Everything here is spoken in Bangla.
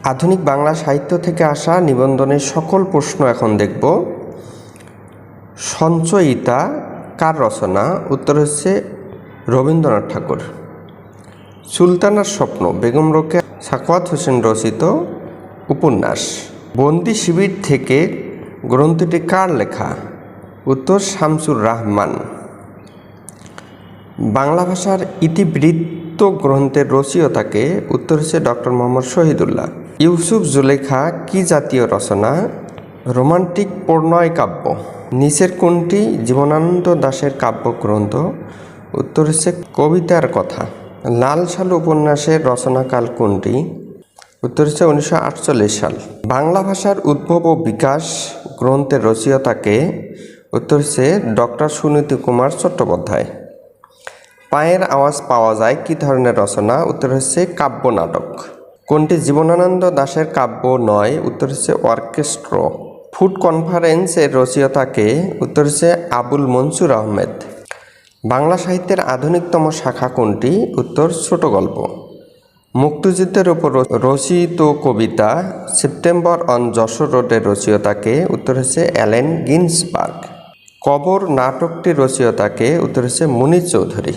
আধুনিক বাংলা সাহিত্য থেকে আসা নিবন্ধনের সকল প্রশ্ন এখন দেখব। সঞ্চয়িতা কার রচনা? উত্তর হচ্ছে রবীন্দ্রনাথ ঠাকুর। সুলতানার স্বপ্ন বেগম রোকেয়া সাখাওয়াত হোসেন রচিত উপন্যাস। বন্দি শিবির থেকে গ্রন্থটি কার লেখা? উত্তর শামসুর রাহমান। বাংলা ভাষার ইতিবৃত্ত গ্রন্থের রচয়িতাকে? উত্তর হচ্ছে ডক্টর মোহাম্মদ শহীদুল্লাহ। ইউসুফ জুলেখা কি জাতীয় রচনা? রোমান্টিক প্রণয় কাব্য। নিচের কোনটি জীবনানন্দ দাশের কাব্যগ্রন্থ? উত্তর হচ্ছে কবিতার কথা। লাল সালু উপন্যাসের রচনাকাল কোনটি? উত্তর হচ্ছে 1948 সাল। বাংলা ভাষার উদ্ভব ও বিকাশ গ্রন্থের রচয়িতাকে? উত্তর হচ্ছে ডক্টর সুনীতি কুমার চট্টোপাধ্যায়। পায়ের আওয়াজ পাওয়া যায় কি ধরনের রচনা? উত্তর হচ্ছে কাব্য নাটক। কোনটি জীবনানন্দ দাশের কাব্য নয়? উত্তর হচ্ছে অর্কেস্ট্র। ফুড কনফারেন্স এর রচয়িতাকে? উত্তর হচ্ছে আবুল মনসুর আহমেদ। বাংলা সাহিত্যের আধুনিকতম শাখা কোনটি? উত্তর ছোট গল্প। মুক্তিযুদ্ধের উপর রচিত কবিতা সেপ্টেম্বর অন যশোর রোডের রচয়িতাকে? উত্তর হচ্ছে অ্যালেন গিন্সবার্গ। কবর নাটকটির রচয়িতাকে? উত্তর হচ্ছে মুনীর চৌধুরী।